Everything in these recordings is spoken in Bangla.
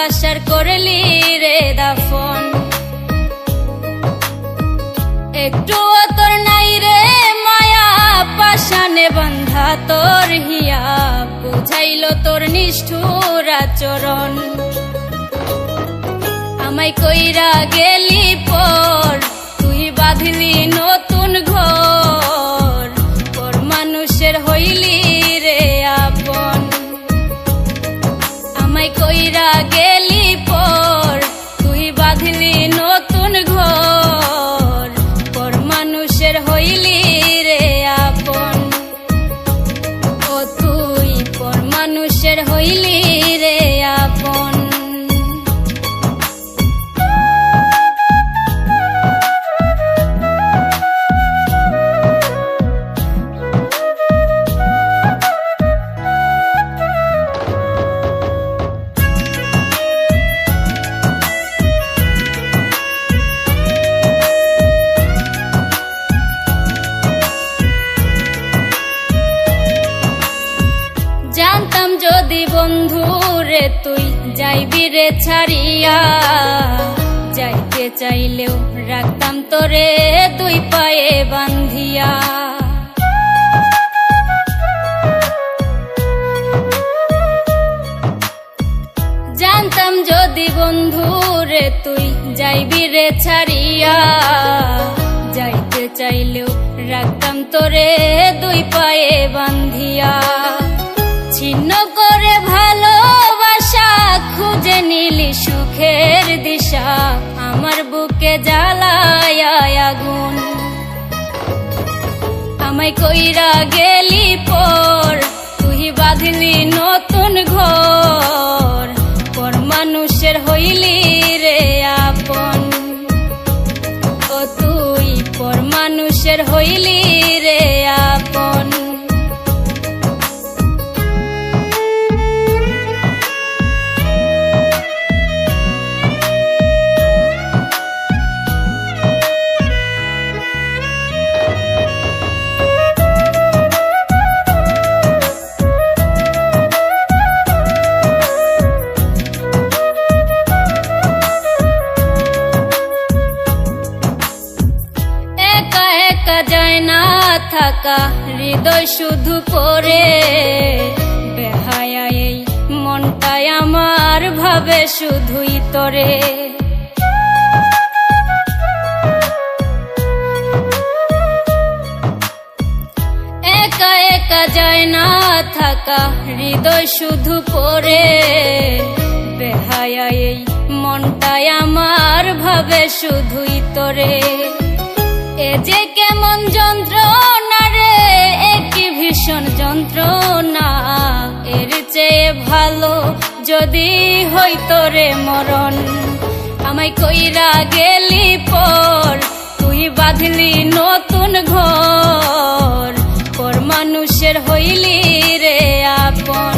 ভালোবাসার করলি রে দাফন। একটুও তোর নাই রে মায়া, পাশানে বান্ধা তোর হিয়া, বুঝাইল তোর নিষ্ঠুর আচরণ। আমায় কইরা গেলি পর, তুই বাঁধলি নতুন ঘর, পর মানুষের হইলি রে আপন। আমায় কইরা গেলি পর, তুই বাঁধলি নতুন ঘর, পর মানুষের হইলি রে আপন। ও তুই পর মানুষের হইলি রে আপন। জানতাম যদি বন্ধু রে তুই যাইবি রে ছাড়িয়া, যাইতে চাইলেও রাখতাম তোরে দুই পায়ে বান্ধিয়া। জানতাম যদি বন্ধু রে তুই যাইবি রে ছাড়িয়া, যাইতে চাইলেও রাখতাম তোরে দুই পায়ে বান্ধিয়া। ছিন্ন করে ভালোবাসা খুঁজে নিলি সুখের দিশা, আমার বুকে জ্বালায় আগুন। আমায় কইরা গেলি পর, তুই বাঁধলি নতুন ঘর, পর মানুষের হইলি রে আপন। ও তুই পর মানুষের হইলি রে আপন। যায় না থাকা হৃদয় শুধু পড়ে, বেহায়া এই মনটাই আমার ভাবে শুধুই তোরে। একা একা যায় না থাকা হৃদয় শুধু পড়ে, বেহায়া এই মনটাই আমার ভাবে শুধুই তোরে। এ যে কেমন যন্ত্রণা রে, একই ভীষণ যন্ত্রণা, এর চেয়ে ভালো যদি হইতো রে মরণ। আমায় কইরা গেলি পর, তুই বাঁধলি নতুন ঘর, পর মানুষের হইলি রে আপন।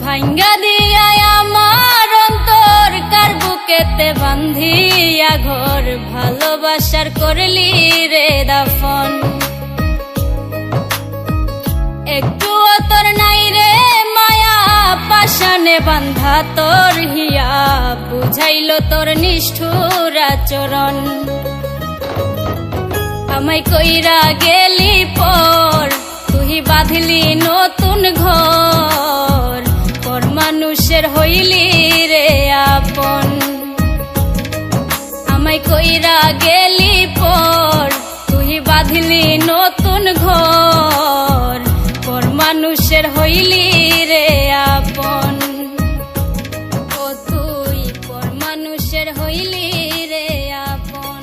ভাঙ্গা দিয়া আমার অন্তর কার বুকেতে বান্ধিয়া ঘর, ভালোবাসার করলি রে দাফন। একটুও তোর নাই রে মায়া, পাশানে বান্ধা তোর হিয়া, বুঝাইল তোর নিষ্ঠুর আচরণ। আমায় কইরা গেলি পর, তুই বাঁধলি নতুন ঘর, পর মানুষের হইলি রে আপন। আমায় কইরা গেলি পর, তুই বাঁধলি নতুন ঘর, পর মানুষের হইলি রে আপন। ও তুই পর মানুষের হইলি রে আপন।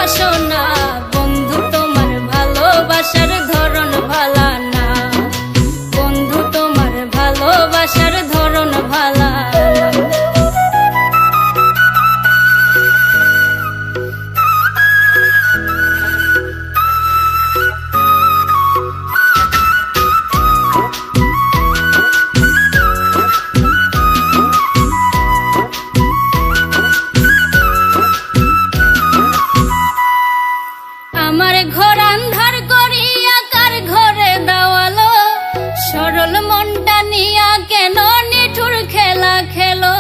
ভালোবাসো না, বন্ধু তোমার ভালোবাসার ধরন ভালা না, বন্ধু তোমার ভালোবাসার ধরন ভালা না। আমার ঘর আন্ধার করিয়া কার ঘরে দেওয়ালো, সরল মনটা নিয়া কেন নিঠুর খেলা খেলো।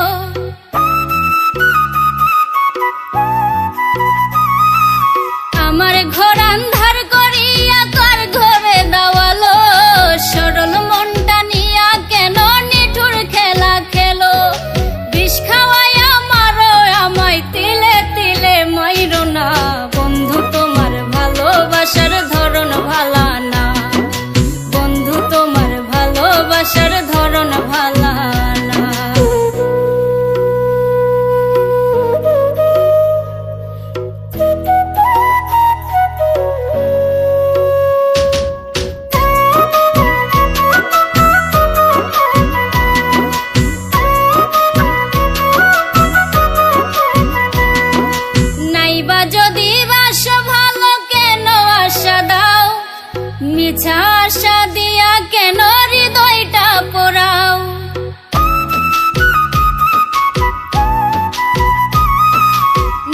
আমার ঘর আন্ধার করিয়া কার ঘরে দেওয়ালো, সরল মনটা নিয়া কেন নিঠুর খেলা খেলো। বিষ খাওয়াইয়া মারো আমায় তিলে তিলে মাইরো না, বন্ধু তোমার ভালোবাসার ধরন ভালা না, বন্ধু তোমার ভালোবাসার ধরন ভালা না। নাইবা যদি বাসো ভালো কেন আশা দাও, মিছা আশা দিয়া কেন হৃদয়টা পোড়াও।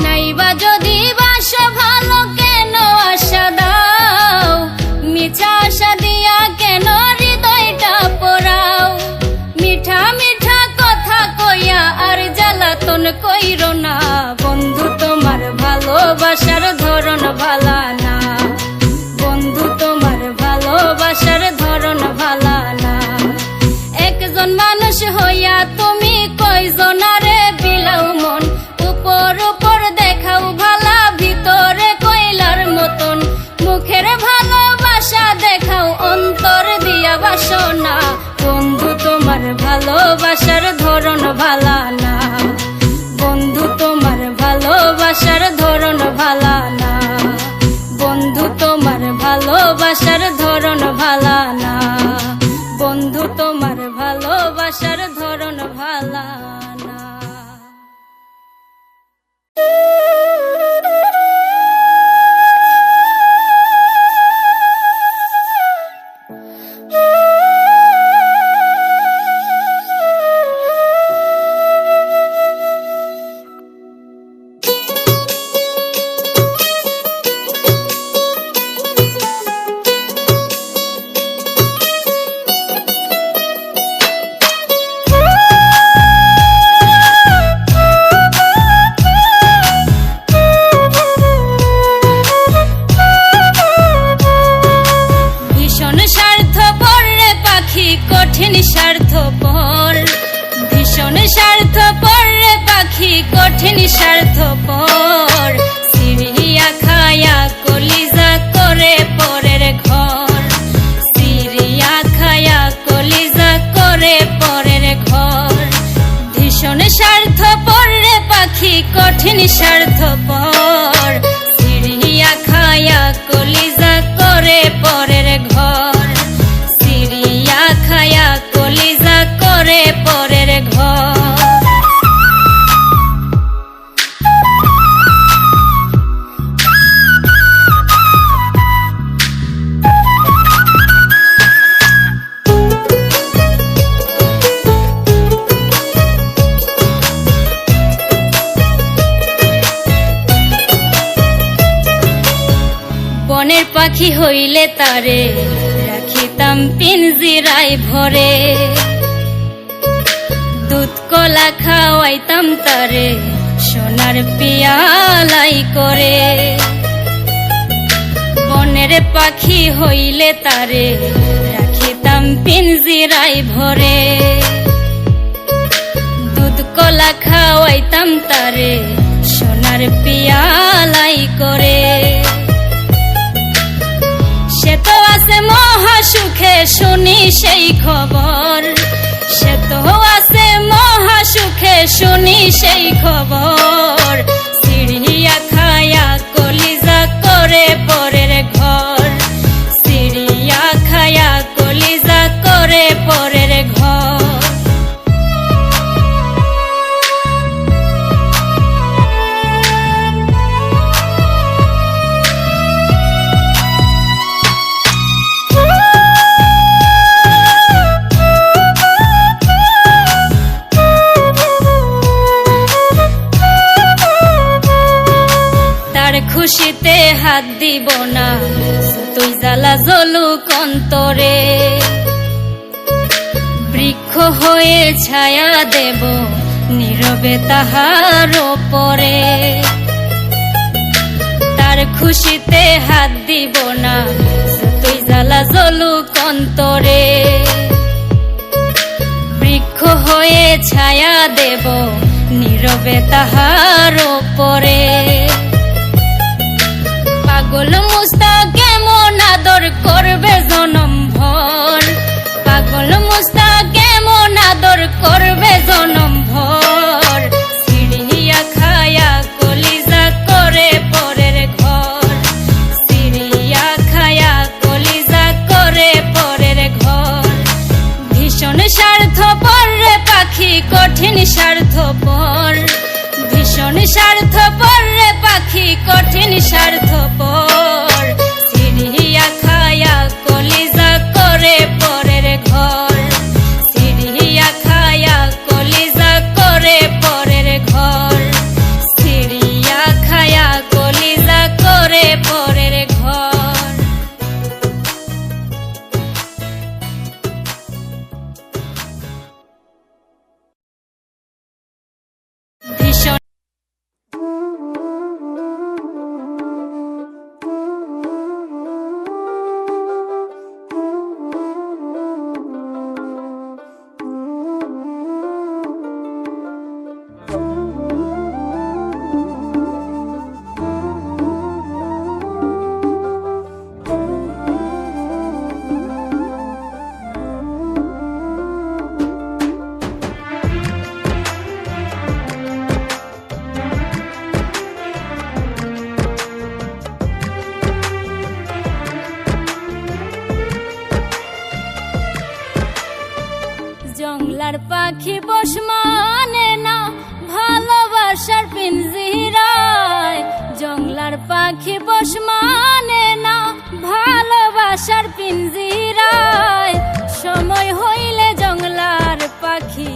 নাইবা যদি বাসো ভালো কেন আশা দাও, মিছা আশা দিয়া কেন হৃদয়টা পোড়াও। মিঠা মিঠা কথা কইয়া আর জ্বালাতন কইরো না, বন্ধু তোমার ভালোবাসার ধরন ভালা না, বন্ধু তোমার ভালোবাসার ধরন ভালা না। একজন মানুষ হইয়া তুমি কয়জনারে বিলাও মন, উপর উপর দেখাও ভালা ভিতরে কয়লার মতন। মুখের ভালোবাসা দেখাও অন্তর দিয়া বাসো না, বন্ধু তোমার ভালোবাসার ধরন ভালা না, বন্ধু তোমার ভালোবাসার ধরন ভালা না, বন্ধু তোমার ভালোবাসার ধরন ভালা না, বন্ধু তোমার ভালোবাসার ধরন ভালা না। কঠিন স্বার্থপর, ভীষণ স্বার্থপর রে পাখি, কঠিন স্বার্থপর। সিরিয়া খায়া কলিজা করে পরের ঘর, সিরিয়া খায়া কলিজা করে পরের ঘর। ভীষণ স্বার্থপর রে পাখি, কঠিন স্বার্থপর। সিরিয়া খায়া কলিজা করে পরের ঘর, সিরিয়া খায়া কলিজা করে পরের ঘর। বনের পাখি হইলে তারে রাখিতাম পিঞ্জিরায় ভরে, দুধ কলা খাওয়াইতাম তারে সোনার পিয়ালাই করে। বনের পাখি হইলে তারে রাখিতাম পিঞ্জিরায় ভরে, দুধ কলা খাওয়াইতাম তারে সোনার পিয়ালাই করে। সে তো আছে মহা সুখে শুনি সেই খবর, সে তো আছে মহা সুখে শুনি সেই খবর। সিড়িয়া খায়া কলিজা খুশিতে হাত দিব না, তুই জ্বালা জ্বলুক অন্তরে। বৃক্ষ হয়ে ছায়া দেব নীরবে তাহার ওপরে। তার খুশিতে হাত দিব না, তুই জ্বালা জ্বলুক অন্তরে। বৃক্ষ হয়ে ছায়া দেব নীরবে তাহার ওপরে। পাগল মুস্তাক কেমন আদর করবে জনম ভর, পাগল মুস্তাক কেমন আদর করবে জনম ভর। সিঁড়িয়া খায়া কলিজা করে পরের ঘর, সিঁড়িয়া খায়া কলিজা করে পরের ঘর। ভীষণ স্বার্থপর রে পাখি কঠিন স্বার্থপর, ভীষণ স্বার্থপর রে পাখি কঠিন স্বার্থপর। সিঁড়িয়া খায়া কলিজা করে পরের ঘর, সিঁড়িয়া খায়া কলিজা করে পরের ঘর, সিঁড়িয়া খায়া কলিজা করে পরের ঘর। ভীষণ জংলার পাখি বস মানে না ভালোবাসার পিঞ্জিরায়, জংলার পাখি বস মানে না ভালোবাসার পিঞ্জিরায়। সময় হইলে জংলার পাখি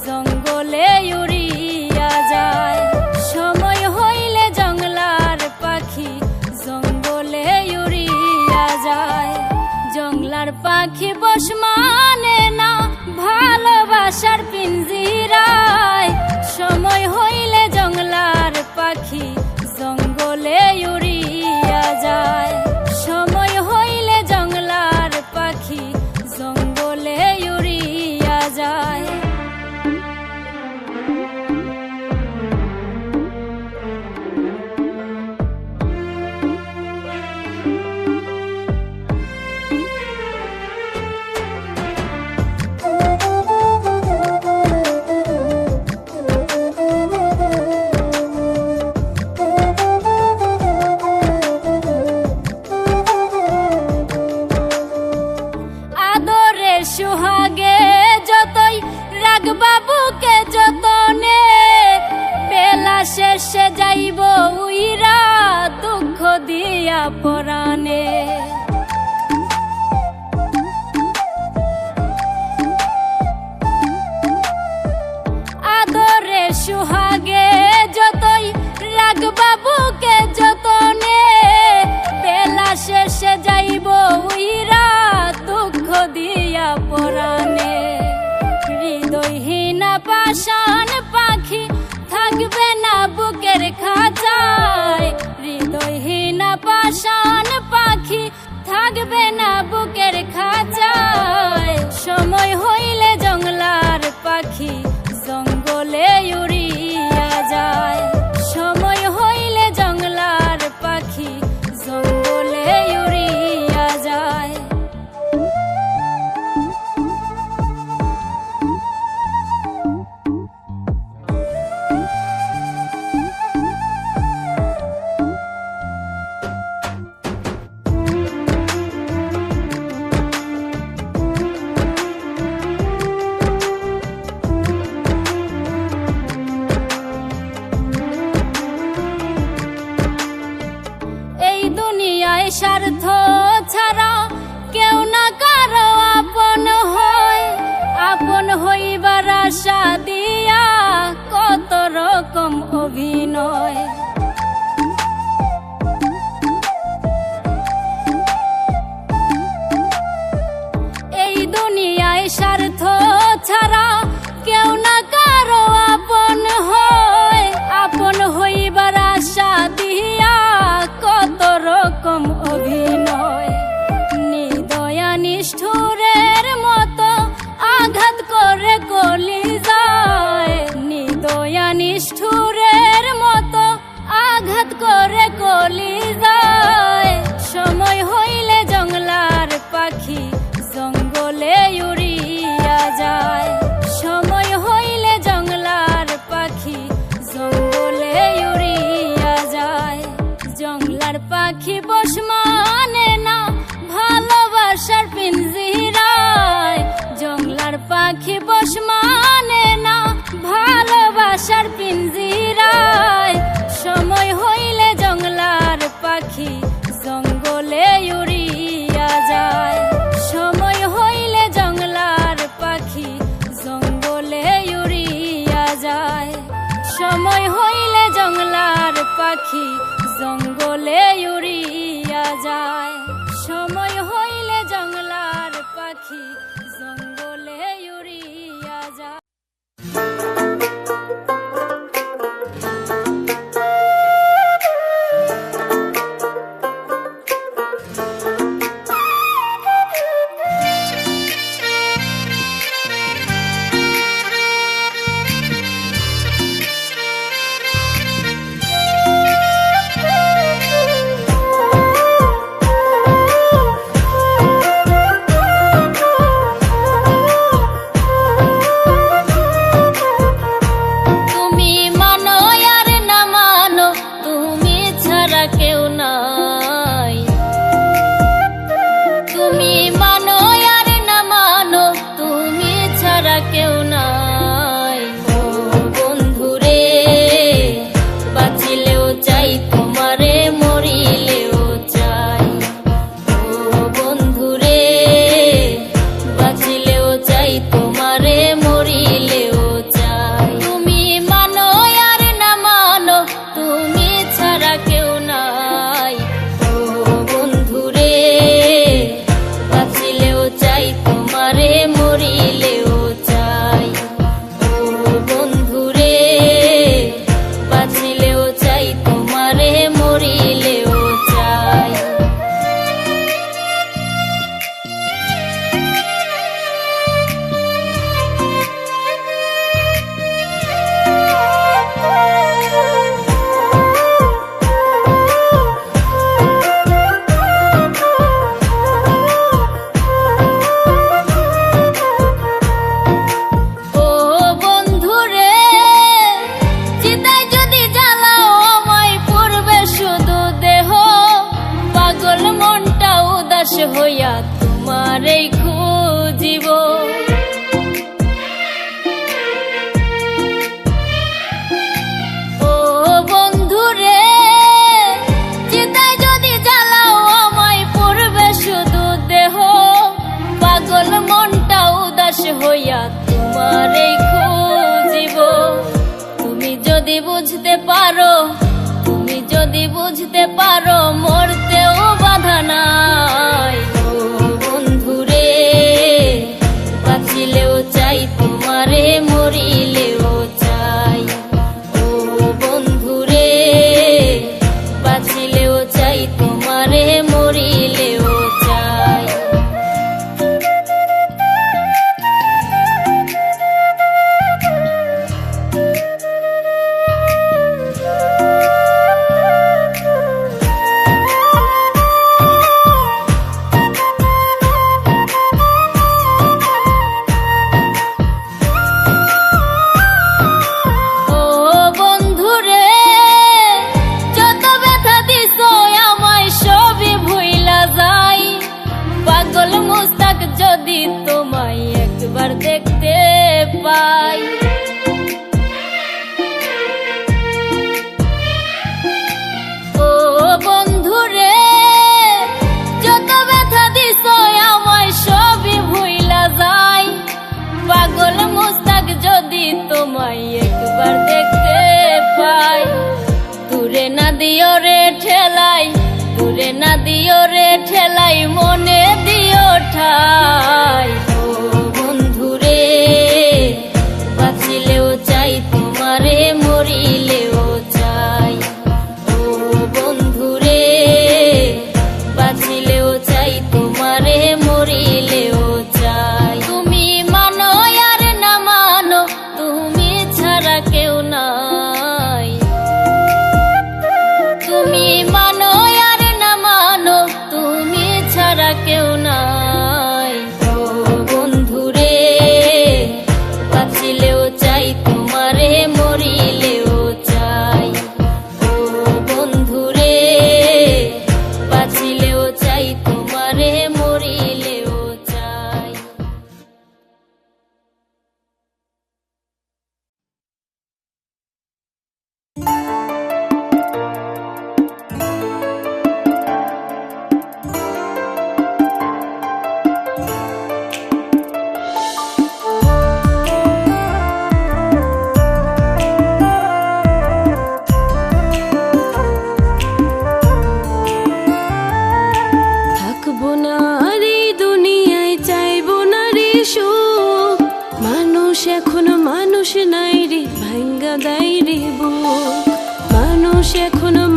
জঙ্গলে উড়িয়া যায়, সময় হইলে জংলার পাখি জঙ্গলে উড়িয়া যায়। জংলার পাখি বস মানে না ভালোবাসার পিঞ্জিরায়, সময় হইলে জংলার পাখি জঙ্গলে উড়িয়া যায়, সময় হইলে জংলার পাখি জঙ্গলে উড়িয়া যায়। সুহাগে যতই রাখবা বুকে যতনে, বেলা শেষে যাইব উইরা দুঃখ দিয়া পরাণে। আদরে সুহাগে যতই রাখবা বুকে যতনে, বেলা শেষে যাইব উইরা দুঃখ দিয়া পরাণে। হৃদয়হীনা পাষাণ পাখি থাকবে না বুকের খাঁচায়, হৃদয়হীনা পাষাণ পাখি থাকবে না বুকের খাঁচায়। সময় হইলে জংলার পাখি জঙ্গলে উড়িয়া যায়, সময় হইলে জংলার পাখি জঙ্গলে উড়িয়া যায়। স্বার্থ ছাড়া কেউ না কারো আপন হয়, আপন হইবার আশা দিয়া কত রকম অভিনয়। জংলার পাখি বস মানে না ভালোবাসার পিঞ্জিরায়। জংলার পাখি বস মানে না ভালোবাসার পিঞ্জিরায়। সময় হইলে জংলার পাখি জঙ্গলে উড়িয়া যায়। সময় হইলে জংলার পাখি জঙ্গলে উড়িয়া যায়। সময় হইলে জংলার পাখি জঙ্গলে উড়িয়া যায়। সময় হইলে জংলার পাখি জঙ্গলে উড়িয়া যায়। কেউ নাই, তুমি মানো আর না মানো, তুমি ছাড়া কেউ নাই। ও বন্ধুরে বাঁচিলেও চাই তোমারে, মরিলেও চাই। ও বন্ধুরে বাঁচিলেও চাই তোমারে, মরিলেও চাই। তুমি মানো আর না মানো, তুমি ছাড়া কেউ নাই। ও বন্ধুরে বাঁচিলেও চাই তোমারে, মরিলেও চাই। ও বন্ধুরে বাঁচিলেও চাই তোমারে, মরিলেও চাই। হইয়া তোমারে খুঁজিব, ও বন্ধুরে চিতায় যদি জ্বালাও আমায় পড়বে শুধু দেহ। পাগল মনটা উদাস হইয়া তোমারে খুঁজিব। তুমি যদি বুঝতে পারো, তুমি যদি বুঝতে পারো, মরতেও বাধা নাই। ও বন্ধুরে বাঁচিলেও চাই তোমারে, মরিলেও চাই। ও বন্ধুরে বাঁচিলেও চাই তোমারে, মরিলেও চাই। যদি তোমায় একবার দেখতে পাই, ও বন্ধুরে যত ব্যথা দিছ আমায় সবই ভুইলা যাই। পাগল মুস্তাক যদি তোমায় একবার দেখতে পাই। দূরে না দিও রে ঠেলাই, দূরে না দিও রে ঠেলাই, মনে দিও ঠাই। ও বন্ধুরে বাঁচিলেও চাই তোমারে, মরিলেও চাই। ও বন্ধুরে বাঁচিলেও চাই তোমারে, মরিলেও চাই। তুমি মানো আর না মানো, তুমি ছাড়া কেউ নাই। তুমি মানো আর না মানো, তুমি ছাড়া কেউ নাই। ও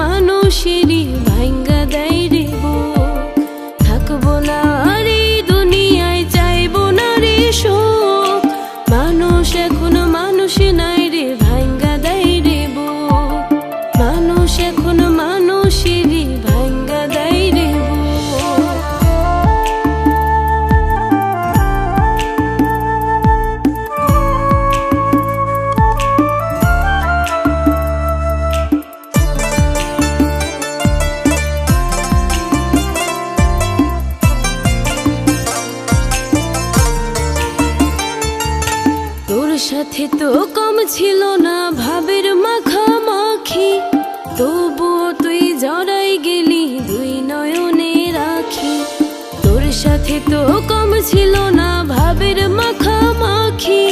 মানুষেরই ভাঙ্গা দেয় রে বুক। থাকবো না আর এই দুনিয়ায়, চাইবো না রে সুখ। মানুষ এখন মানুষ নাই রে, ভাঙ্গা দেয় রে বুক। মানুষ এখন মানুষেরই ভাঙ্গা দেয় রে বুক। তোর সাথে তো কম ছিল না ভাবের মাখামাখি, তবুও তুই জড়াই গেলি দুই নয়নে রাখি। তোর সাথে তো কম ছিল না ভাবের মাখামাখি,